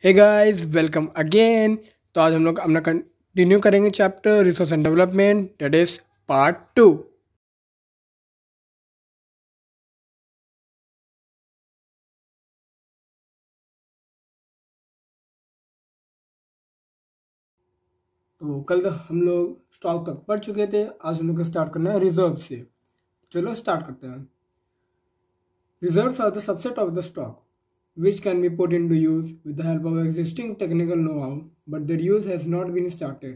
Hey guys welcome again. तो आज हम लोग अपना कंटिन्यू करेंगे chapter resource and development, that is part 2। तो कल तक हम लोग स्टॉक तक पढ़ चुके थे। आज हम लोग को स्टार्ट करना है रिजर्व से। चलो स्टार्ट करते हैं। Reserves are the subset of the stock which can be put into use with the help of existing technical know-how, but their use has not been started.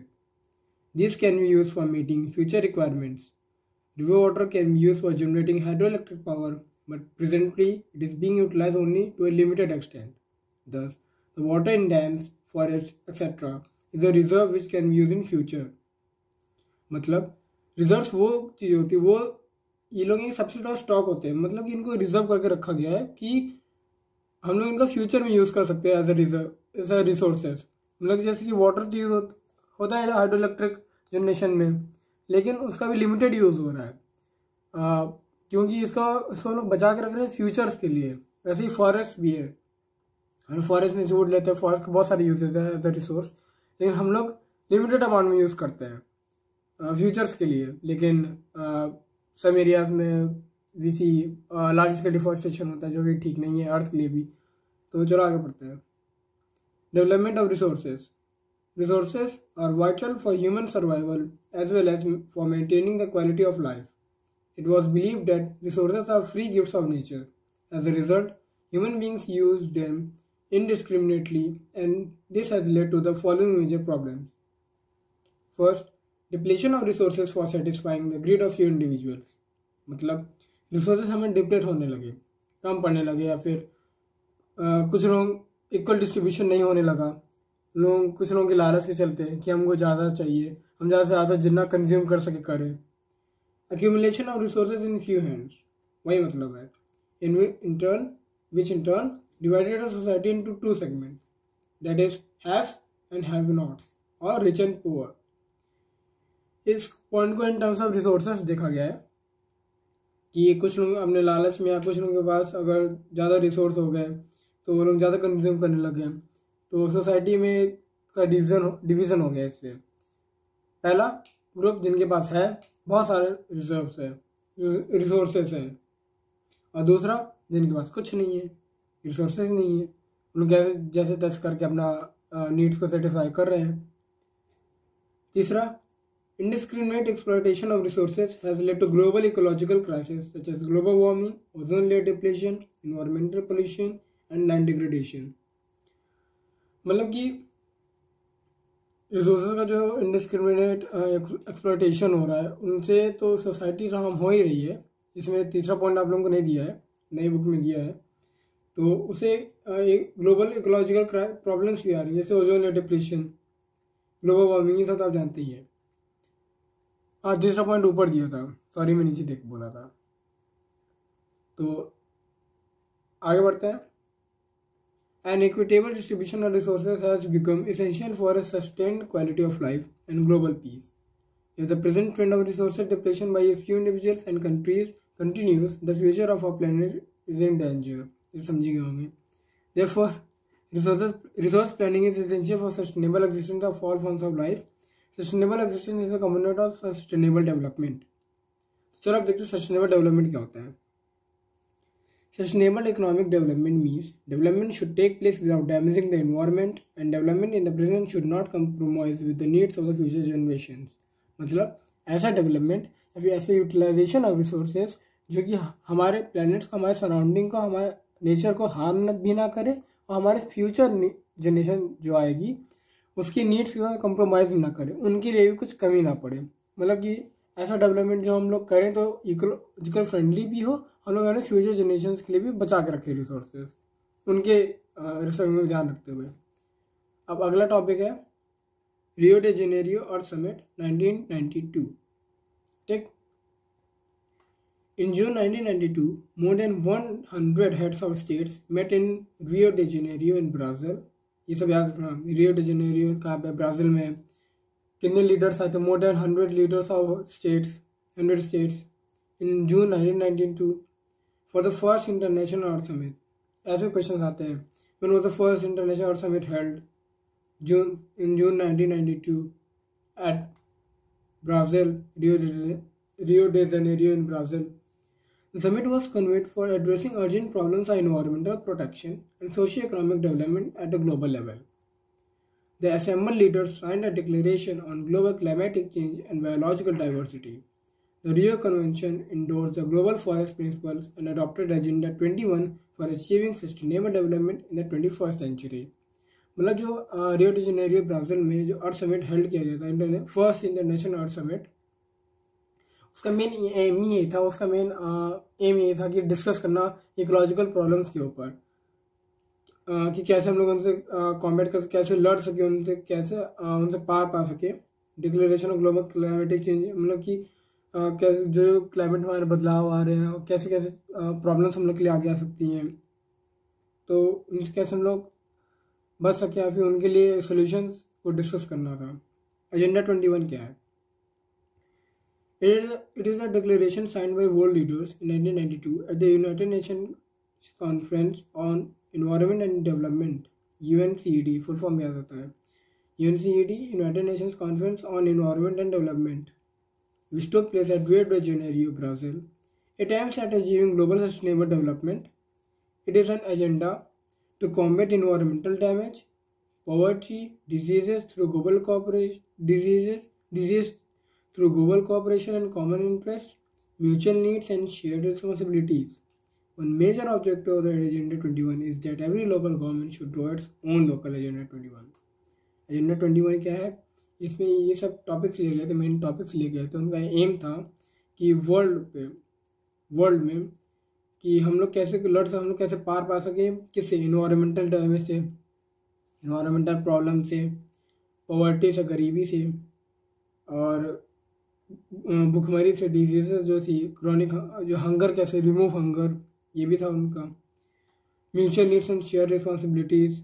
These can be used for meeting future requirements. River water can be used for generating hydroelectric power, but presently it is being utilized only to a limited extent. Thus, the water in dams, forests, etc. is a reserve which can be used in future. मतलब reserves वो चीज़ होती है, वो ये लोग एक subset of stock होते हैं। मतलब कि इनको रिजर्व करके रखा गया है कि हम लोग इनका फ्यूचर में यूज़ कर सकते हैं as a reserve, as a resources. मतलब जैसे कि वाटर यूज होता है हाइड्रो इलेक्ट्रिक जनरेशन में, लेकिन उसका भी लिमिटेड यूज़ हो रहा है क्योंकि इसको हम लोग बचा के रख रहे हैं फ्यूचर्स के लिए। वैसे ही फॉरेस्ट भी है, हम फॉरेस्ट में वुड लेते हैं, फॉरेस्ट के बहुत सारे यूजेज है एज अ रिसोर्स, लेकिन हम लोग लिमिटेड अमाउंट में यूज़ करते हैं फ्यूचर्स के लिए। लेकिन सम एरियाज में वीसी लार्ज स्केल डिफॉरेस्टेशन होता है जो कि ठीक नहीं है अर्थ के लिए भी। तो चलो आगे बढ़ते हैं। Development of resources. Resources are vital for human survival as well as for maintaining the quality of life. It was believed that resources are free gifts of nature. As a result, human beings use them indiscriminately, and this has led to the following major problems. First, depletion of resources for satisfying the greed of few individuals. मतलब resources हमें deplete होने लगे, कम पड़ने लगे, या फिर कुछ लोग इक्वल डिस्ट्रीब्यूशन नहीं होने लगा। कुछ लोगों के लालच के चलते हैं कि हमको ज़्यादा चाहिए, हम ज़्यादा से ज़्यादा जितना कंज्यूम कर सके करें। Accumulation of resources in few hands, वही मतलब है, which in turn divided a society into two segments, that is haves and have-nots, और rich and poor. इस पॉइंट को इन टर्म्स ऑफ रिसोर्सेज देखा गया है कि कुछ लोग अपने लालच में या कुछ लोगों के पास अगर ज़्यादा रिसोर्स हो गए तो वो लोग ज़्यादा कंज्यूम करने लगे, तो सोसाइटी में का डिवीज़न हो गया इससे। पहला ग्रुप जिनके पास है बहुत सारे रिजर्व्स है, रिसोर्सेस हैं, और दूसरा जिनके पास कुछ नहीं है, रिसोर्सेज नहीं है, उन जैसे तैसे करके अपना नीड्स को सेटिस्फाई कर रहे हैं। तीसरा, indiscriminate exploitation of resources has led to global ecological crises such as global warming, ozone layer depletion, environmental pollution and land degradation. मतलब कि रिसोर्सेज का जो इंडिस्क्रिमिनेट एक्सप्लॉयटेशन हो रहा है उनसे तो सोसाइटी हार्म हो ही रही है। इसमें तीसरा पॉइंट आप लोगों को नहीं दिया है, नई बुक में दिया है। तो उसे एक ग्लोबल इकोलॉजिकल प्रॉब्लम्स भी आ रही है, जैसे ozone layer depletion, global warming, ये सब तो आप जानते ही है। हाँ, तीसरा पॉइंट ऊपर दिया था, सॉरी मैं नीचे देख बोला था। तो आगे बढ़ते हैं। An equitable distribution of resources has become essential for a sustained quality of life and global peace. If the present trend of resource depletion by a few individuals and countries continues, the future of our planet is in danger. ये समझिए होंगे। Therefore, resource planning is essential for sustainable existence of all forms of life. Sustainable existence is a component of sustainable development. चलो अब देखते हैं sustainable development क्या होता है। Sustainable economic development means development should take place without damaging the environment, and development in the present should not compromise with the needs of the future generations. मतलब ऐसा development या फिर ऐसे यूटिलाइजेशन ऑफ रिसोर्सेज जो कि हमारे planets को, हमारे सराउंडिंग को, हमारे नेचर को हार्म भी ना करे और हमारे फ्यूचर जनरेशन जो आएगी उसकी नीड्स के साथ कंप्रोमाइज ना करे, उनके लिए भी कुछ कमी ना पड़े। मतलब कि ऐसा डेवलपमेंट जो हम लोग करें तो इकोलॉजिकल फ्रेंडली भी हो, हम लोग अपने फ्यूचर जनरेशन के लिए भी बचा के रखें रिसोर्सेज, उनके रिसोर्स में ध्यान रखते हुए। अब अगला टॉपिक है Rio de Janeiro Earth Summit 1992। ठीक, in June 1992 more than 100 heads of states met in Rio de Janeiro in Brazil. ये सब याद रखना, रियो डे जेनेरियो कहाँ पे, ब्राज़ील में। कितने लीडर्स आए थे? मोर than 100 leaders of states, 100 states in June 1992 for the first international earth summit. ऐसे क्वेश्चन आते हैं When was the first International Earth Summit held? In June 1992 at Brazil, Rio de Janeiro in Brazil. The summit was convened for addressing urgent problems of environmental protection and socio-economic development at a global level. The assembled leaders signed a declaration on global climatic change and biological diversity. The Rio Convention endorsed the Global Forest Principles and adopted Agenda 21 for achieving sustainable development in the 21st century. मतलब जो Rio de Janeiro Brazil में जो अर्थ summit held किया गया था, first international अर्थ summit, उसका main M ये था कि डिस्कस करना इकोलॉजिकल प्रॉब्लम्स के ऊपर, कि कैसे हम लोग उनसे कॉम्बैट कर, कैसे लड़ सके उनसे, कैसे उनसे पार पा सके। Declaration of global climatic change, मतलब कि कैसे जो क्लाइमेट में हमारे बदलाव आ रहे हैं और कैसे कैसे प्रॉब्लम्स हम लोग के लिए आगे आ सकती हैं, तो उनसे कैसे हम लोग बच सके या फिर उनके लिए सोल्यूशंस को डिस्कस करना था। एजेंडा 21 क्या है? It is a declaration signed by world leaders in 1992 at the United Nations Conference on Environment and Development, UNCED, full form याद आता है, UNCED, United Nations Conference on Environment and Development, which took place at Rio de Janeiro, Brazil. It aims at achieving global sustainable development. It is an agenda to combat environmental damage, poverty, diseases through global cooperation, through global cooperation and common interests, mutual needs and shared responsibilities. One major objective of the Agenda 21 is that every local government should draw its own local Agenda 21. Agenda 21 क्या है? इसमें ये सब topics लिए गए थे, main topics लिए गए थे। उनका एम था कि वर्ल्ड में कि हम लोग कैसे हम लोग कैसे पार पा सके, किससे? इन्वायरमेंटल डैमेज से, इन्वायरमेंटल प्रॉब्लम से, पॉवर्टी से, गरीबी से, और भुखमरी से, डिजीजेस जो थी, क्रॉनिक जो हंगर, कैसे रिमूव हंगर, ये भी था उनका। Mutual needs and share responsibilities,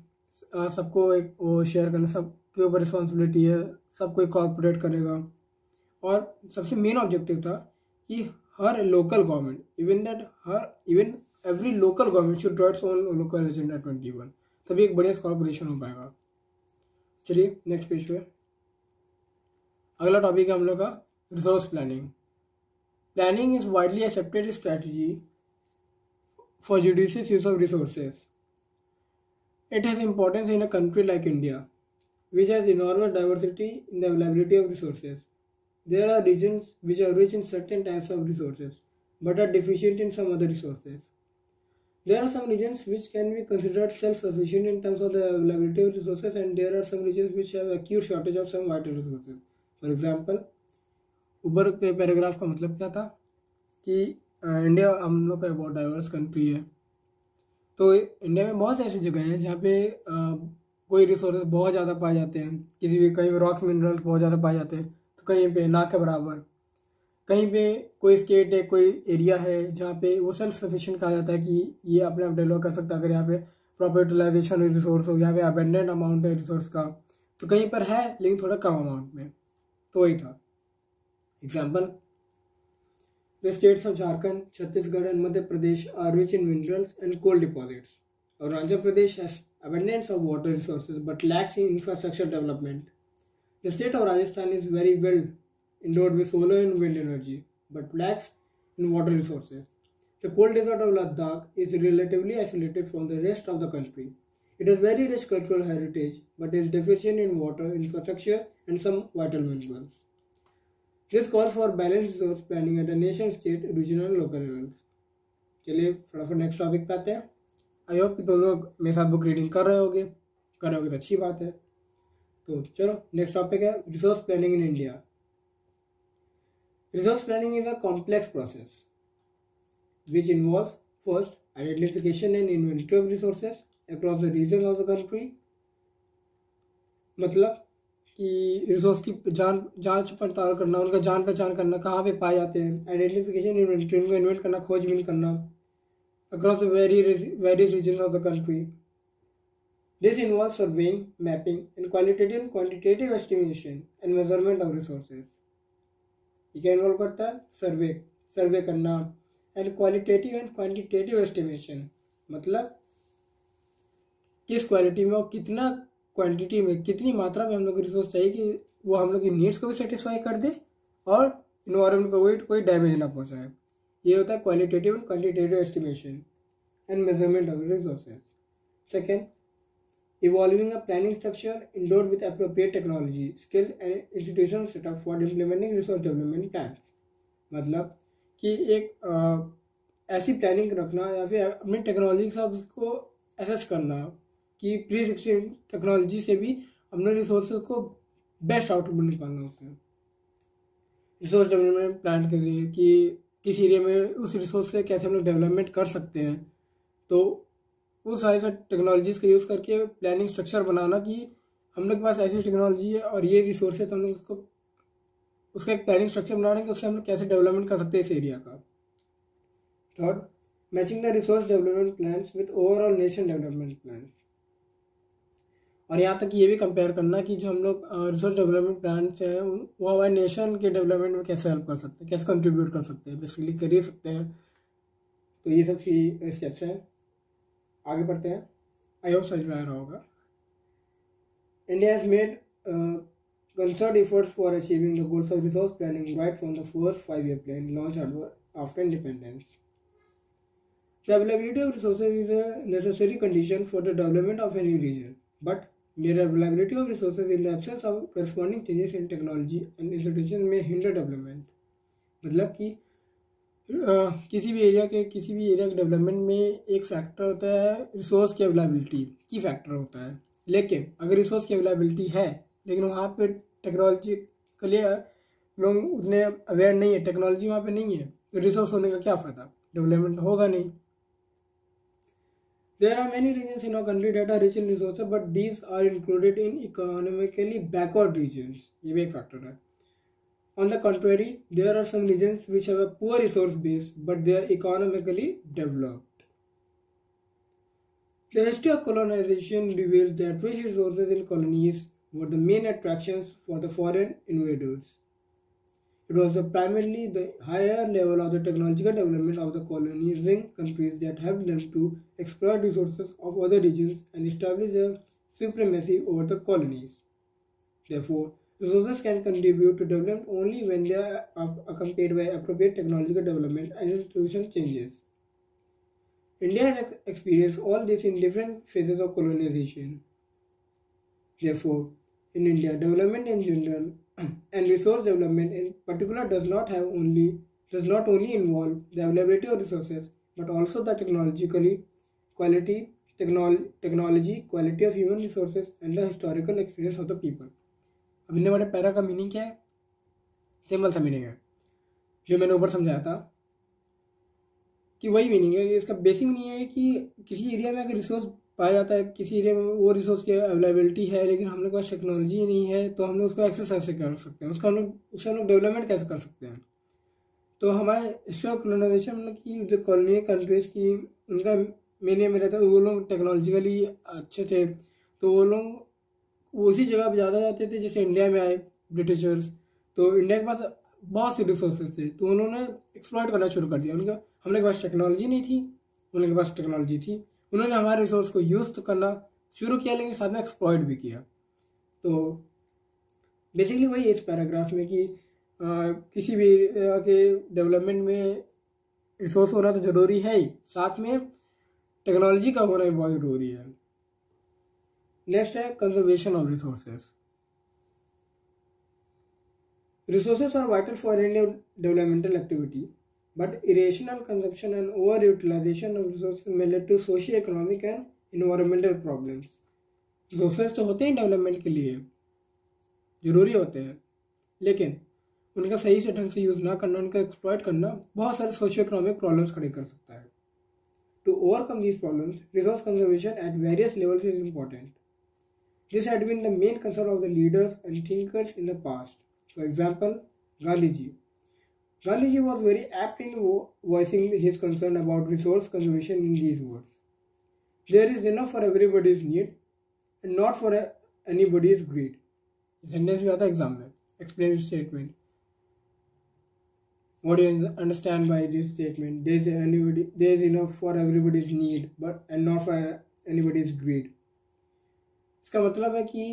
सबको एक वो शेयर करना, सबके ऊपर रिस्पॉन्सिबिलिटी है, सबको कॉर्पोरेट करेगा। और सबसे मेन ऑब्जेक्टिव था कि हर local government, even every local government should draw its own local agenda 21, तभी एक बढ़िया कॉर्पोरेशन हो पाएगा। चलिए नेक्स्ट पेज पे अगला टॉपिक है हम लोग का resource planning. Planning is widely accepted strategy for judicious use of resources. It has importance in a country like India, which has enormous diversity in the availability of resources. There are regions which are rich in certain types of resources, but are deficient in some other resources. There are some regions which can be considered self-sufficient in terms of the availability of resources, and there are some regions which have acute shortage of some vital resources. For example, ऊपर के paragraph का मतलब क्या था कि India हम लोग का बहुत डाइवर्स कंट्री है, तो इंडिया में बहुत ऐसी जगह हैं जहाँ पे कोई रिसोर्सेज बहुत ज़्यादा पाए जाते हैं, किसी भी कहीं पे रॉक्स मिनरल्स बहुत ज़्यादा पाए जाते हैं, तो कहीं पे ना के बराबर, कहीं पे कोई स्टेट है, कोई एरिया है जहाँ पे वो सेल्फ सफिशिएंट कहा जाता है कि ये अपने आप डेवलप कर सकता है अगर यहाँ पे प्रॉपर यूटिलाइजेशन रिसोर्स हो, यहाँ पे अबेंडेंट अमाउंट है रिसोर्स का, तो कहीं पर है लेकिन थोड़ा कम अमाउंट में, तो वही था। Example, The states of Jharkhand, Chhattisgarh and Madhya Pradesh are rich in minerals and coal deposits. Arunachal Pradesh has abundance of water resources but lacks in infrastructure development. The state of Rajasthan is very well endowed with solar and wind energy but lacks in water resources. The cold desert of Ladakh is relatively isolated from the rest of the country. It has very rich cultural heritage but is deficient in water, infrastructure and some vital minerals. This calls for balanced resource planning at a nation, state, regional and local levels. चलिए फटाफट next topic पे आते हैं। I hope कि तुम लोग मेरे साथ बुक रीडिंग कर रहे होगे तो अच्छी बात है। तो चलो नेक्स्ट टॉपिक है resource planning in India. Resource planning is a complex process which involves first identification and inventory of resources across the regions of the country। मतलब कि रिसोर्स की जांच पड़ताल करना, उनका जान पहचान करना, कहाँ पे पाए जाते हैं, आइडेंटिफिकेशन, इन्वेंटरी, उनको इन्वेंट करना, खोजबीन करना across various region of the country. This involve surveying, mapping and qualitative and quantitative estimation and measurement of resources. ये क्या इन्वॉल्व करता है? सर्वे करना and qualitative and quantitative estimation, मतलब किस क्वालिटी में और कितना क्वांटिटी में, कितनी मात्रा में हम लोग को रिसोर्स चाहिए कि वो हम लोग की नीड्स को भी सेटिस्फाई कर दे और इन्वायरमेंट को भी कोई डैमेज ना पहुंचाए। ये होता है qualitative and quantitative estimation and measurement of resources. Second, evolving a planning structure endowed with appropriate technology, skill and institutional setup for implementing resource development plans। मतलब कि एक ऐसी प्लानिंग रखना या फिर अपनी टेक्नोलॉजी के साथ उसको एसेस करना कि प्री एक्जिस्टिंग टेक्नोलॉजी से भी अपने रिसोर्सेज को बेस्ट आउटपुट निकालना उससे। रिसोर्स डेवलपमेंट प्लान के लिए कि किस एरिया में उस रिसोर्स से कैसे हम लोग डेवलपमेंट कर सकते हैं, तो वो सारी टेक्नोलॉजीज का यूज़ करके प्लानिंग स्ट्रक्चर बनाना कि हम लोग के पास ऐसी टेक्नोलॉजी है और ये रिसोर्स है, तो हम लोग उसका एक प्लानिंग स्ट्रक्चर बनाना कि उससे हम लोग कैसे डेवलपमेंट कर सकते हैं इस एरिया का। Third, matching the resource development plans with overall nation development plans. और यहाँ तक ये भी कंपेयर करना कि जो हम लोग रिसोर्स डेवलपमेंट प्लान्स हैं वो हमारे नेशन के डेवलपमेंट में कैसे हेल्प कर सकते हैं, कैसे कंट्रीब्यूट कर सकते हैं, बेसिकली कर ही सकते हैं। तो ये सब स्टेप्स हैं। आगे बढ़ते हैं। आई होप समझ में आ रहा होगा। India has made concerted efforts for achieving the goals of resource planning right from the first 5-year plan launched after independence. The availability of resources is a necessary condition for the development of any region, but mere availability of resources in the absence of corresponding changes in technology and institutions may hinder development। मतलब कि किसी भी area के development में एक factor होता है resource की अवेलेबिलिटी की फैक्टर होता है। लेकिन अगर रिसोर्स की अवेलेबिलिटी है लेकिन वहाँ पे टेक्नोलॉजी के लिए लोग उतने अवेयर नहीं है, टेक्नोलॉजी वहाँ पे नहीं है, तो रिसोर्स होने का क्या फ़ायदा, डेवलपमेंट होगा नहीं। There are many regions in our country that are rich in resources, but these are included in economically backward regions। ये भी एक फैक्टर है। On the contrary, there are some regions which have a poor resource base, but they are economically developed। The history of colonization reveals that rich resources in colonies were the main attractions for the foreign invaders। It was primarily the higher level of the technological development of the colonizing countries that helped them to exploit resources of other regions and establish a supremacy over the colonies। Therefore, resources can contribute to development only when they are accompanied by appropriate technological development and institutional changes। India has experienced all this in different phases of colonization। Therefore, in India, development in general and resource development in particular does not only involve the availability of resources, but also the technology quality of human resources and the historical experience of the people। अब इतने बड़े para का meaning क्या है? Simple सा meaning है जो मैंने ऊपर समझाया था कि वही मीनिंग है। इसका बेसिक मीनिंग है कि किसी एरिया में अगर रिसोर्स पाया जाता है, किसी एरिया में वो रिसोर्स की अवेलेबिलिटी है लेकिन हम लोग के पास टेक्नोलॉजी नहीं है, तो हम लोग उसको एक्सेस कैसे कर सकते हैं, उससे हम लोग डेवलपमेंट कैसे कर सकते हैं। तो हमारे हिस्ट्री ऑफ कॉलोनाइजेशन मतलब कि जो कॉलोनियल कंट्रीज की उनका मेन में रहता है, वो लोग टेक्नोलॉजिकली अच्छे थे तो वो लोग उसी जगह पर ज़्यादा जाते थे। जैसे इंडिया में आए ब्रिटिशर्स, तो इंडिया के पास बहुत से रिसोर्सेज थे तो उन्होंने एक्सप्लॉइट करना शुरू कर दिया। हम लोग के पास टेक्नोलॉजी नहीं थी, उन लोगों के पास टेक्नोलॉजी थी, उन्होंने हमारे रिसोर्स को यूज़ तो करना शुरू किया लेकिन साथ में एक्सप्लॉइट भी किया। तो बेसिकली वही इस पैराग्राफ में कि किसी भी के डेवलपमेंट में रिसोर्स होना तो ज़रूरी है ही, साथ में टेक्नोलॉजी का होना भी बहुत ज़रूरी है। नेक्स्ट है conservation of resources. Resources are vital for any developmental activity, but irrational consumption and over-utilization of resources may lead to socio-economic and environmental problems। Resources तो होते हैं डेवलपमेंट के लिए, ज़रूरी होते हैं, लेकिन उनका सही से ढंग से यूज़ ना करना, उनका एक्सप्लॉइट करना बहुत सारे सोशियो-इकोनॉमिक प्रॉब्लम्स खड़े कर सकता है। To overcome these problems, resource conservation at various levels is important. This had been the main concern of the leaders and thinkers in the past. For example, Gandhiji was very apt in voicing his concern about resource conservation in these words: "There is enough for everybody's need and not for anybody's greed." Sentence में आता है exam में, explain statement. What do you understand by this statement? There is enough for everybody's need, and not for anybody's greed. इसका मतलब है कि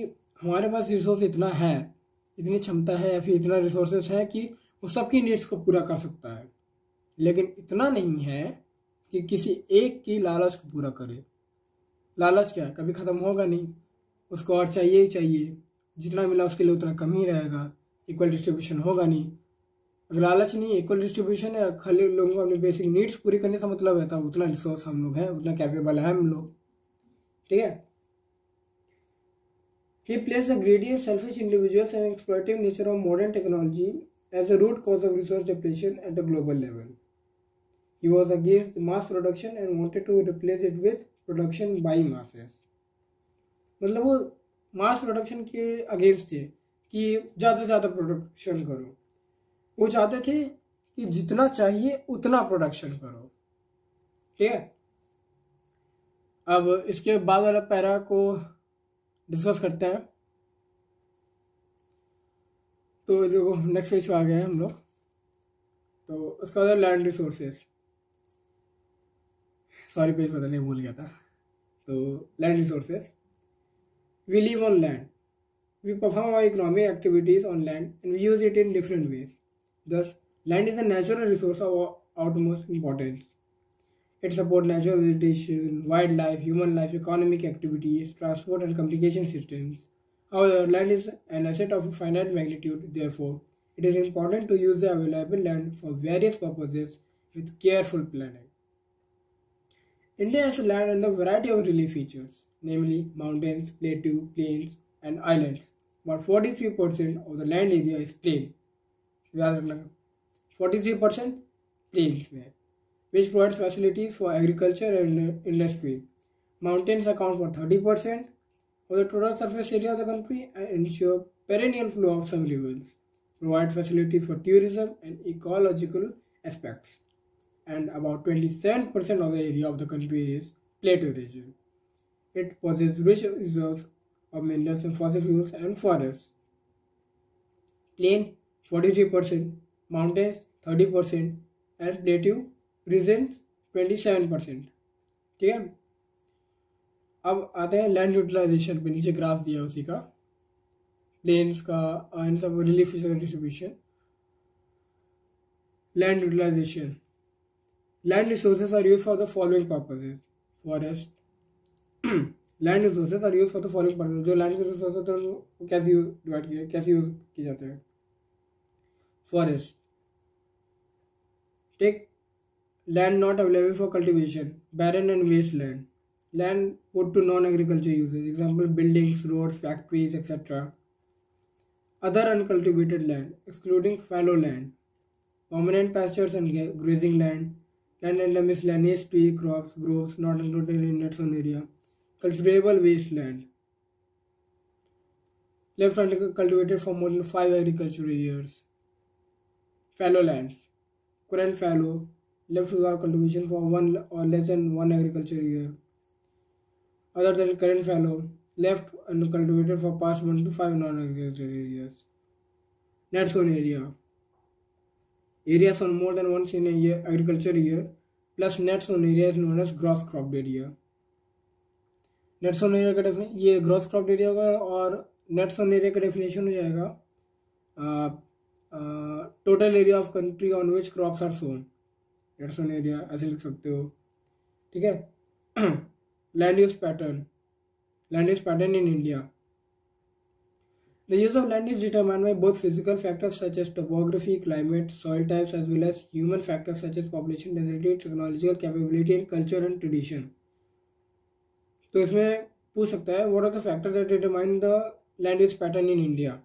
हमारे पास resource इतना है, इतनी क्षमता है या फिर इतना रिसोर्सेस है कि वो सबकी नीड्स को पूरा कर सकता है, लेकिन इतना नहीं है कि किसी एक की लालच को पूरा करे। लालच क्या है, कभी ख़त्म होगा नहीं, उसको और चाहिए ही चाहिए, जितना मिला उसके लिए उतना कम ही रहेगा, इक्वल डिस्ट्रीब्यूशन होगा नहीं। अगर लालच नहीं है, इक्वल डिस्ट्रीब्यूशन है, खाली लोगों को अपनी बेसिक नीड्स पूरी करने से मतलब है, तब उतना रिसोर्स हम लोग हैं, उतना कैपेबल है हम लोग। ठीक है। He placed the greedy and selfish individuals and exploitative nature of modern technology as a root cause of resource depletion at a global level. He was against mass production and wanted to replace it with production by masses. मतलब वो mass production के against थे कि ज़्यादा से ज़्यादा production करो। वो चाहते थे कि जितना चाहिए उतना प्रोडक्शन करो। ठीक है। अब इसके बाद वाला पैरा को डिस्कस करते हैं। तो देखो नेक्स्ट पेज पे आ गए हैं हम लोग। तो उसका बाद लैंड रिसोर्सेस, सॉरी पेज बताने भूल गया था। तो land resources, we live on land, we perform our economic activities on land and we use it in different ways. Thus, land is a natural resource of utmost importance. It supports natural vegetation, wildlife, human life, economic activities, transport and communication systems. However, land is an asset of finite magnitude. Therefore, it is important to use the available land for various purposes with careful planning. India has land and a variety of relief features, namely mountains, plains, and islands. About 43% of the land area is plain. याद रखना 43% plains में, which provides facilities for agriculture and industry. Mountains account for 30% of the total surface area of the country and ensure perennial flow of some rivers, provide facilities for tourism and ecological aspects. And about 27% of the area of the country is plateau region. It possesses rich reserves of minerals and fossil fuels and forests. Plain 43%, mountains 30% and plateau regions 27%। ठीक है। अब आते हैं land utilisation पे, नीचे graph दिया उसी का, प्लेन्स का इन सब relief distribution. Land utilisation, land resources are use for the following purposes. Forest, land resources are use for the following purposes. जो लैंड रिसोर्सेज होते हैं कैसे डिवाइड किए, कैसे यूज किए जाते हैं। Forest, take land not available for cultivation, barren and waste land, land put to non-agriculture uses, example buildings, roads, factories, etc. Other uncultivated land, excluding fallow land, permanent pastures and grazing land, land under miscellaneous tree crops, groves not included in net zone area, cultivable wasteland, left uncultivated for more than 5 agricultural years. Fallow lands, current fallow, left without cultivation for 1 or less than 1 agricultural year. Other than current fallow, left uncultivated for past 1 to 5 non-agricultural years. Net zone area, areas on more than once in a year agricultural year plus net zone area is known as gross cropped area. Net sown area का definition, ये gross cropped area होगा, और net sown area का definition हो जाएगा total area of country on which crops are sown. Net sown area ऐसे लिख सकते हो। ठीक है। Land use pattern, land use pattern in India, the use of land is determined by both physical factors such as topography, climate, soil types, as well as human factors such as population density, technological capability and culture and tradition. तो इसमें पूछ सकता है what are the factors that determine the land use pattern in India।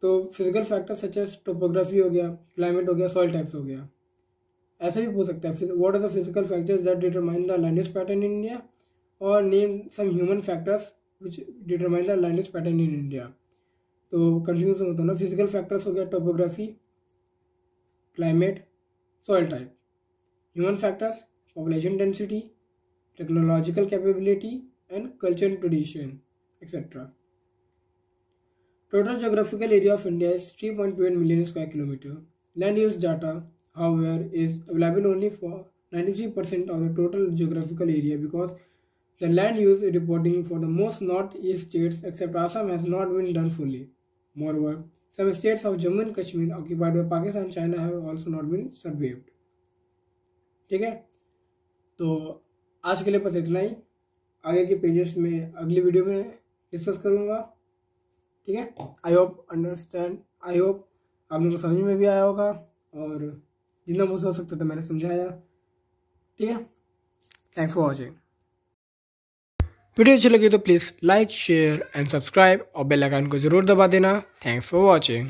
तो physical factor such as topography हो गया, climate हो गया, सॉइल टाइप्स हो गया। ऐसे भी पूछ सकता है what are the physical factors that determine the land use pattern in India, और name some human factors which determine the land use pattern in India. तो कंफ्यूज होता है ना, फिजिकल फैक्टर्स हो गया topography, climate, soil type. Human factors population density, technological capability and culture and tradition et cetera. Total geographical area of India is 3.28 million square kilometer. Land use data, however, is available only for 93% of the total geographical area because The land use reporting for the most northeast states except Assam has not been done fully. Moreover, some states of Jammu and Kashmir occupied by Pakistan and China have also not been surveyed. ठीक है, तो आज के लिए बस इतना ही. आगे के पेजेस में अगली वीडियो में डिस्कस करूँगा. ठीक है, आई होप आप लोगों को समझ में भी आया होगा और जितना मुझसे हो सकता था मैंने समझाया. ठीक है, थैंक्स फॉर वॉचिंग. वीडियो अच्छी लगी तो please like share and subscribe और बेल आइकन को ज़रूर दबा देना. Thanks for watching.